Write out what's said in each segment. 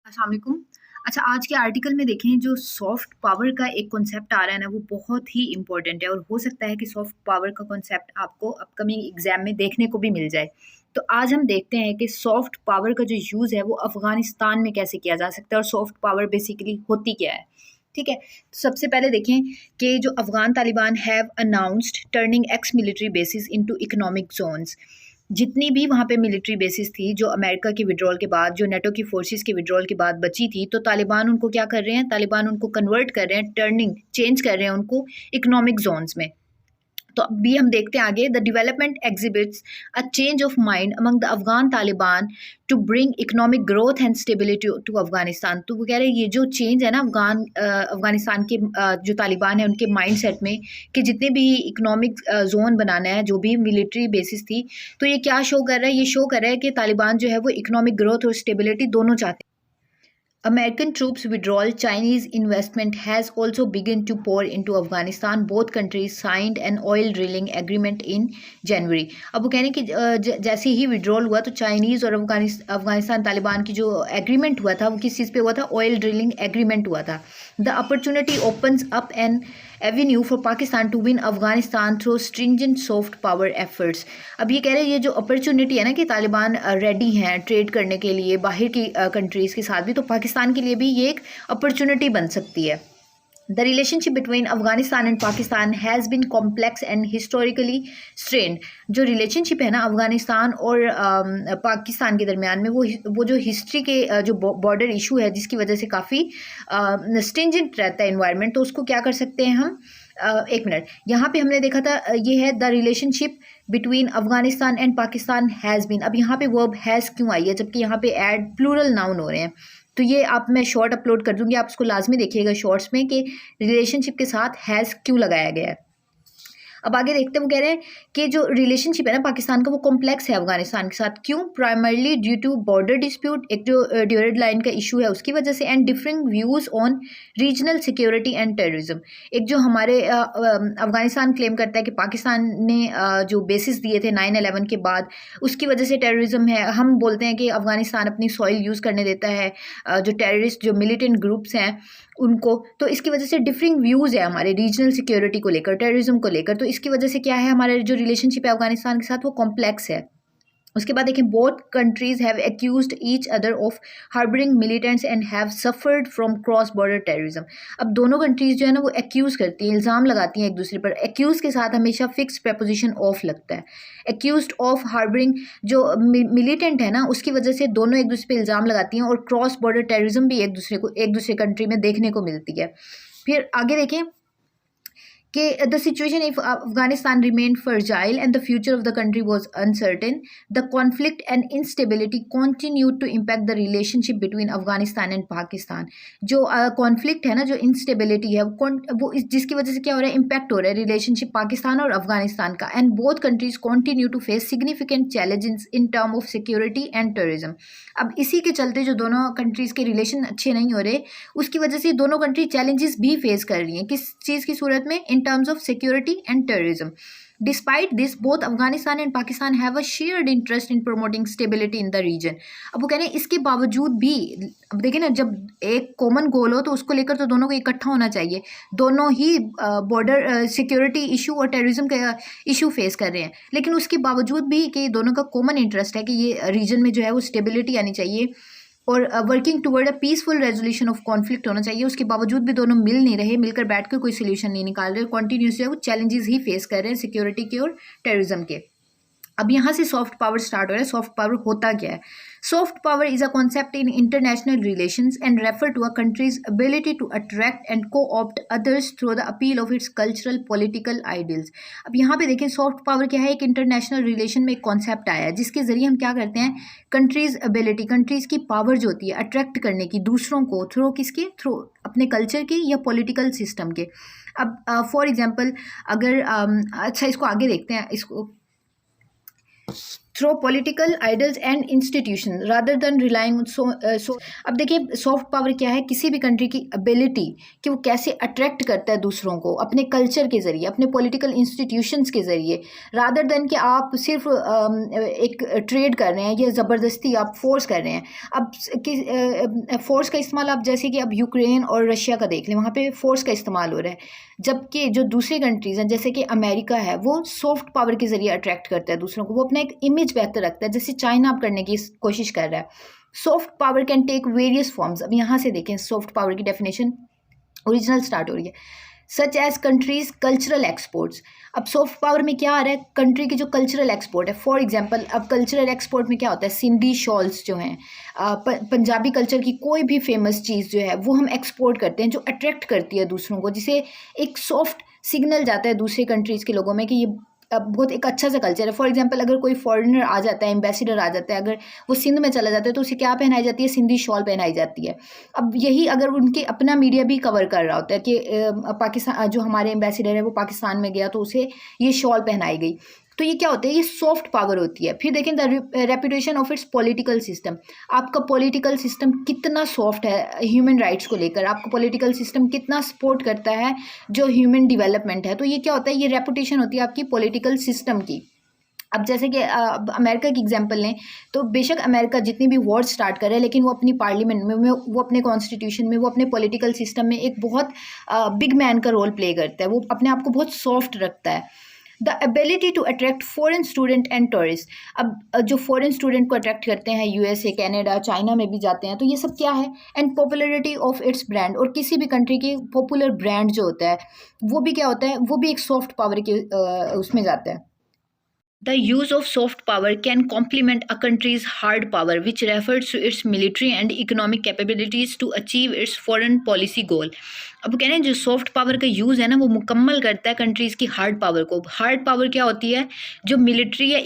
अस्सलाम वालेकुम। अच्छा, आज के आर्टिकल में देखें जो सॉफ्ट पावर का एक कॉन्सेप्ट आ रहा है ना, वो बहुत ही इम्पोर्टेंट है और हो सकता है कि सॉफ्ट पावर का कॉन्सेप्ट आपको अपकमिंग एग्जाम में देखने को भी मिल जाए। तो आज हम देखते हैं कि सॉफ्ट पावर का जो यूज़ है वो अफ़गानिस्तान में कैसे किया जा सकता है और सॉफ्ट पावर बेसिकली होती क्या है। ठीक है, तो सबसे पहले देखें कि जो Afghan Taliban have announced turning ex military bases into economic zones. जितनी भी वहाँ पे मिलिट्री बेसिस थी जो अमेरिका के विड्रॉल के बाद, जो नेटो की फोर्सेस के विड्रॉल के बाद बची थी, तो तालिबान उनको क्या कर रहे हैं, तालिबान उनको कन्वर्ट कर रहे हैं, टर्निंग चेंज कर रहे हैं उनको इकोनॉमिक जोन्स में। तो अभी हम देखते हैं आगे, the development exhibits a change of mind among the Afghan Taliban to bring economic growth and stability to Afghanistan. तो वो कह रहे हैं ये जो चेंज है ना अफगानिस्तान के जो तालिबान है उनके माइंड सेट में, कि जितने भी इकोनॉमिक जोन बनाना है, जो भी मिलिट्री बेसिस थी, तो ये क्या शो कर रहा है, ये शो कर रहा है कि तालिबान जो है वो इकोनॉमिक ग्रोथ और स्टेबिलिटी दोनों चाहते हैं। American troops withdrawal, Chinese investment has also begun to pour into Afghanistan. Both countries signed an oil drilling agreement in January. अब वो कह रहे हैं कि जैसे ही विड्रॉल हुआ तो चाइनीज़ और अफगानिस्तान तालिबान की जो एग्रीमेंट हुआ था वो किस चीज़ पे हुआ था, ऑयल ड्रिलिंग एग्रीमेंट हुआ था। The opportunity opens up an avenue for Pakistan to win Afghanistan through stringent soft power efforts. अब ये कह रहे हैं ये जो अपॉर्चुनिटी है ना कि तालिबान रेडी हैं ट्रेड करने के लिए बाहर की कंट्रीज़ के साथ भी, तो पाकिस्तान के लिए भी ये एक अपॉर्चुनिटी बन सकती है। The relationship between Afghanistan and Pakistan has been complex and historically strained. जो रिलेशनशिप है ना अफगानिस्तान और पाकिस्तान के दरमियान में, वो जो हिस्ट्री के जो बॉर्डर इशू है जिसकी वजह से काफ़ी स्ट्रिंजेंट रहता है इन्वायरमेंट, तो उसको क्या कर सकते हैं हम। एक मिनट, यहाँ पे हमने देखा था ये है the relationship between Afghanistan and Pakistan has been. अब यहाँ पे वर्ब हैज़ क्यों आई है जबकि यहाँ पे ऐड प्लूरल नाउन हो रहे हैं। तो ये आप, मैं शॉर्ट अपलोड कर दूंगी, आप उसको लाजमी देखिएगा शॉर्ट्स में कि रिलेशनशिप के साथ हैज़ क्यों लगाया गया है। अब आगे देखते हैं, वो कह रहे हैं कि जो रिलेशनशिप है ना पाकिस्तान का वो कॉम्प्लेक्स है अफगानिस्तान के साथ। क्यों? Primarily due to border dispute, एक जो ड्यूरेड लाइन का इशू है उसकी वजह से, and differing views on regional security and terrorism. एक जो हमारे अफगानिस्तान क्लेम करता है कि पाकिस्तान ने जो बेसिस दिए थे 9/11 के बाद, उसकी वजह से टेररिज्म है। हम बोलते हैं कि अफगानिस्तान अपनी सॉइल यूज़ करने देता है जो टेररिस्ट, जो मिलिटेंट ग्रुप्स हैं उनको। तो इसकी वजह से डिफरिंग व्यूज़ है हमारे रीजनल सिक्योरिटी को लेकर, टेररिज्म को लेकर। तो इसकी वजह से क्या है, हमारे जो रिलेशनशिप है अफगानिस्तान के साथ वो कॉम्प्लेक्स है। उसके बाद देखें, both countries have accused each other of harbouring militants and have suffered from cross border terrorism. अब दोनों कंट्रीज जो है ना वो एक्यूज़ करती हैं, इल्ज़ाम लगाती हैं एक दूसरे पर। एक्यूज़ के साथ हमेशा फिक्स प्रपोजिशन ऑफ लगता है। एक्यूज्ड ऑफ हार्बरिंग, जो मिलिटेंट है ना उसकी वजह से दोनों एक दूसरे पर इल्ज़ाम लगाती हैं, और क्रॉस बॉर्डर टेररिज्म भी एक दूसरे कंट्री में देखने को मिलती है। फिर आगे देखें कि the situation if Afghanistan remained fragile and the future of the country was uncertain, the conflict and instability continued to impact the relationship between Afghanistan and Pakistan. जो conflict है ना, जो instability है वो जिसकी वजह से क्या हो रहा है, impact हो रहा है रिलेशनशिप पाकिस्तान और अफगानिस्तान का। and both countries continue to face significant challenges in term of security and terrorism. अब इसी के चलते जो दोनों कंट्रीज़ के रिलेशन अच्छे नहीं हो रहे, उसकी वजह से दोनों कंट्री चैलेंजेस भी फेस कर रही हैं। किस चीज़ की सूरत में? In terms of security and terrorism. Despite this both Afghanistan and Pakistan have a shared interest in promoting stability in the region. अब वो कह रहे हैं इसके बावजूद भी, अब देखिए ना, जब एक कॉमन गोल हो तो उसको लेकर तो दोनों को इकट्ठा होना चाहिए। दोनों ही बॉर्डर सिक्योरिटी इशू और टेररिज्म का इशू फेस कर रहे हैं, लेकिन उसके बावजूद भी कि दोनों का कॉमन इंटरेस्ट है कि ये रीजन में जो है वो स्टेबिलिटी आनी चाहिए और working toward a peaceful resolution of conflict होना चाहिए। उसके बावजूद भी दोनों मिल नहीं रहे, मिलकर बैठ कर कोई सोल्यूशन नहीं निकाल रहे, कॉन्टीन्यूसली वो चैलेंजेस ही फेस कर रहे हैं सिक्योरिटी के और टेररिज्म के। अब यहाँ से सॉफ्ट पावर स्टार्ट हो रहा है। सॉफ्ट पावर होता क्या है? Soft power is a concept in international relations and refer to a country's ability to attract and co-opt others through the appeal of its cultural political ideals. अब यहाँ पे देखें सॉफ्ट पावर क्या है, एक इंटरनेशनल रिलेशन में एक concept आया है जिसके जरिए हम क्या करते हैं, कंट्रीज एबिलिटी, कंट्रीज की पावर जो होती है अट्रैक्ट करने की दूसरों को, थ्रू किसके? थ्रू अपने कल्चर के या पॉलिटिकल सिस्टम के। अब फॉर एग्जाम्पल अगर अच्छा इसको आगे देखते हैं, इसको through political ideals and institution rather than relying so अब देखिए सॉफ्ट पावर क्या है, किसी भी कंट्री की एबिलिटी कि वो कैसे अट्रैक्ट करता है दूसरों को अपने कल्चर के ज़रिए, अपने पॉलिटिकल इंस्टीट्यूशंस के ज़रिए, रादर देन कि आप सिर्फ एक ट्रेड कर रहे हैं या ज़बरदस्ती आप फोर्स कर रहे हैं। अब फोर्स का इस्तेमाल आप जैसे कि अब यूक्रेन और रशिया का देख लें, वहाँ पे फोर्स का इस्तेमाल हो रहा है, जबकि जो दूसरी कंट्रीज़ हैं जैसे कि अमेरिका है वो सॉफ्ट पावर के ज़रिए अट्रैक्ट करता है दूसरों को, वो अपना एक इमेज बेहतर रखता है, जैसे चाइना अब करने की कोशिश कर रहा है। Soft power can take various forms. अब यहाँ से देखें सॉफ्ट पावर की डेफिनेशन ओरिजिनल स्टार्ट हो रही है, such as countries cultural exports. अब सॉफ्ट पावर में क्या आ रहा है, कंट्री की जो कल्चरल एक्सपोर्ट है। फॉर एग्जांपल अब कल्चरल एक्सपोर्ट में क्या होता है, सिंधी शॉल्स जो हैं, पंजाबी कल्चर की कोई भी फेमस चीज़ जो है वो हम एक्सपोर्ट करते हैं, जो अट्रैक्ट करती है दूसरों को, जिसे एक सॉफ्ट सिग्नल जाता है दूसरे कंट्रीज़ के लोगों में कि ये बहुत एक अच्छा सा कल्चर है। फॉर एग्जांपल अगर कोई फॉरेनर आ जाता है, एम्बेसडर आ जाता है, अगर वो सिंध में चला जाता है तो उसे क्या पहनाई जाती है, सिंधी शॉल पहनाई जाती है। अब यही अगर उनके अपना मीडिया भी कवर कर रहा होता है कि पाकिस्तान जो हमारे एम्बेसडर है वो पाकिस्तान में गया तो उसे ये शॉल पहनाई गई, तो ये क्या होता है, ये सॉफ्ट पावर होती है। फिर देखें the reputation of its political system. आपका पॉलिटिकल सिस्टम कितना सॉफ्ट है ह्यूमन राइट्स को लेकर, आपका पॉलिटिकल सिस्टम कितना सपोर्ट करता है जो ह्यूमन डेवलपमेंट है, तो ये क्या होता है, ये रेपुटेशन होती है आपकी पॉलिटिकल सिस्टम की। अब जैसे कि अमेरिका की एग्जांपल लें तो बेशक अमेरिका जितनी भी वॉर स्टार्ट करे लेकिन वो अपनी पार्लियामेंट में, वो अपने कॉन्स्टिट्यूशन में, वो अपने पॉलिटिकल सिस्टम में एक बहुत बिग मैन का रोल प्ले करता है, वो अपने आप को बहुत सॉफ्ट रखता है। The ability to attract foreign student and tourist. अब जो फॉरेन स्टूडेंट को अट्रैक्ट करते हैं, यूएसए, कनाडा, चाइना में भी जाते हैं, तो ये सब क्या है, and popularity of its brand. और किसी भी कंट्री के पॉपुलर ब्रांड जो होता है वो भी क्या होता है, वो भी एक सॉफ्ट पावर के उसमें जाता है। The use of soft power can complement a country's hard power, which refers to its military and economic capabilities to achieve its foreign policy goal. अब कह रहे हैं जो सॉफ्ट पावर का यूज़ है ना वो मुकम्मल करता है कंट्रीज़ की हार्ड पावर को। हार्ड पावर क्या होती है, जो मिलिट्री या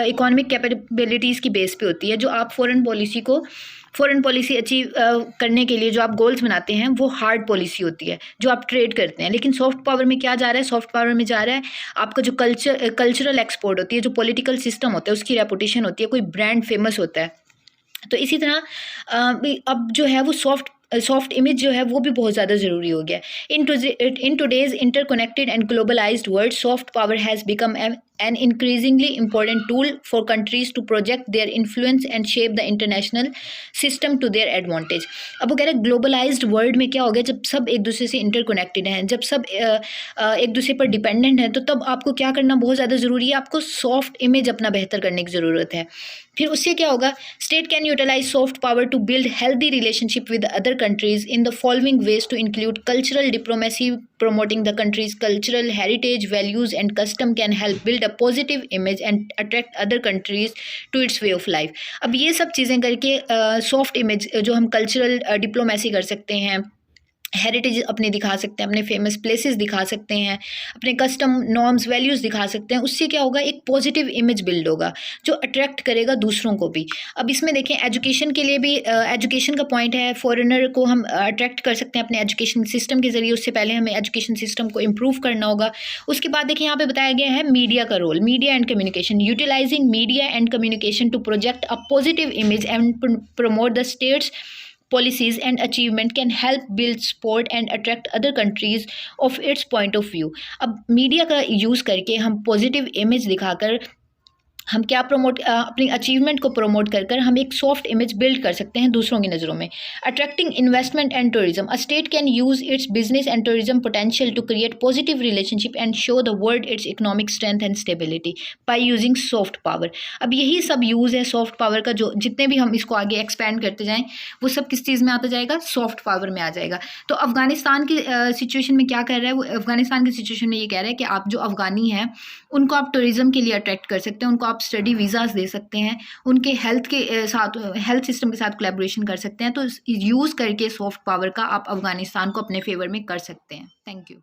इकोनॉमिक कैपेबिलिटीज़ की बेस पे होती है, जो आप फॉरेन पॉलिसी अचीव करने के लिए जो आप गोल्स बनाते हैं वो हार्ड पॉलिसी होती है, जो आप ट्रेड करते हैं। लेकिन सॉफ्ट पावर में क्या जा रहा है, सॉफ्ट पावर में जा रहा है आपका जो कल्चरल एक्सपोर्ट होती है, जो पॉलिटिकल सिस्टम होता है उसकी रेपुटेशन होती है, कोई ब्रांड फेमस होता है। तो इसी तरह अब जो है वो सॉफ्ट इमेज जो है वो भी बहुत ज़्यादा ज़रूरी हो गया। In today's interconnected and globalised world, soft power has become an increasingly important tool for countries to project their influence and shape the international system to their advantage. अब वो कह रहे हैं ग्लोबलाइज्ड वर्ल्ड में क्या हो गया, जब सब एक दूसरे से इंटरकनेक्टेड हैं, जब सब एक दूसरे पर डिपेंडेंट हैं, तो तब आपको क्या करना बहुत ज़्यादा ज़रूरी है, आपको सॉफ्ट इमेज अपना बेहतर करने की ज़रूरत है। फिर उससे क्या होगा, state can utilize soft power to build healthy relationship with other countries in the following ways to include cultural diplomacy, promoting the country's cultural heritage, values and custom can help build a positive image and attract other countries to its way of life. अब ये सब चीज़ें करके soft image जो हम cultural diplomacy कर सकते हैं, हेरिटेज अपने दिखा सकते हैं, अपने फेमस प्लेसेस दिखा सकते हैं, अपने कस्टम नॉर्म्स वैल्यूज़ दिखा सकते हैं, उससे क्या होगा, एक पॉजिटिव इमेज बिल्ड होगा जो अट्रैक्ट करेगा दूसरों को भी। अब इसमें देखें एजुकेशन के लिए भी एजुकेशन का पॉइंट है, फॉरेनर को हम अट्रैक्ट कर सकते हैं अपने एजुकेशन सिस्टम के ज़रिए। उससे पहले हमें एजुकेशन सिस्टम को इम्प्रूव करना होगा। उसके बाद देखिए यहाँ पे बताया गया है मीडिया का role, media and communication, utilizing media and communication to project a positive image and promote the state's policies and achievement can help build support and attract other countries of its point of view. अब media का use करके हम positive image दिखाकर हम क्या अपनी achievement को promote कर कर हम एक सॉफ्ट इमेज बिल्ड कर सकते हैं दूसरों की नज़रों में। Attracting investment and tourism, a state can use its business and tourism potential to create positive relationship and show the world its economic strength and stability by using soft power. अब यही सब यूज़ है soft power का, जो जितने भी हम इसको आगे एक्सपैंड करते जाएँ वो सब किस चीज़ में आता जाएगा, सॉफ्ट पावर में आ जाएगा। तो अफगानिस्तान की सिचुएशन में क्या कर रहा है वो, अफगानिस्तान की सिचुएशन में ये कह रहा है कि आप जो अफगानी हैं उनको आप टूरिज्म के लिए अट्रैक्ट कर सकते हैं, उनको आप स्टडी वीज़ाज दे सकते हैं, उनके हेल्थ सिस्टम के साथ कोलैबोरेशन कर सकते हैं। तो यूज़ करके सॉफ्ट पावर का आप अफगानिस्तान को अपने फेवर में कर सकते हैं। Thank you.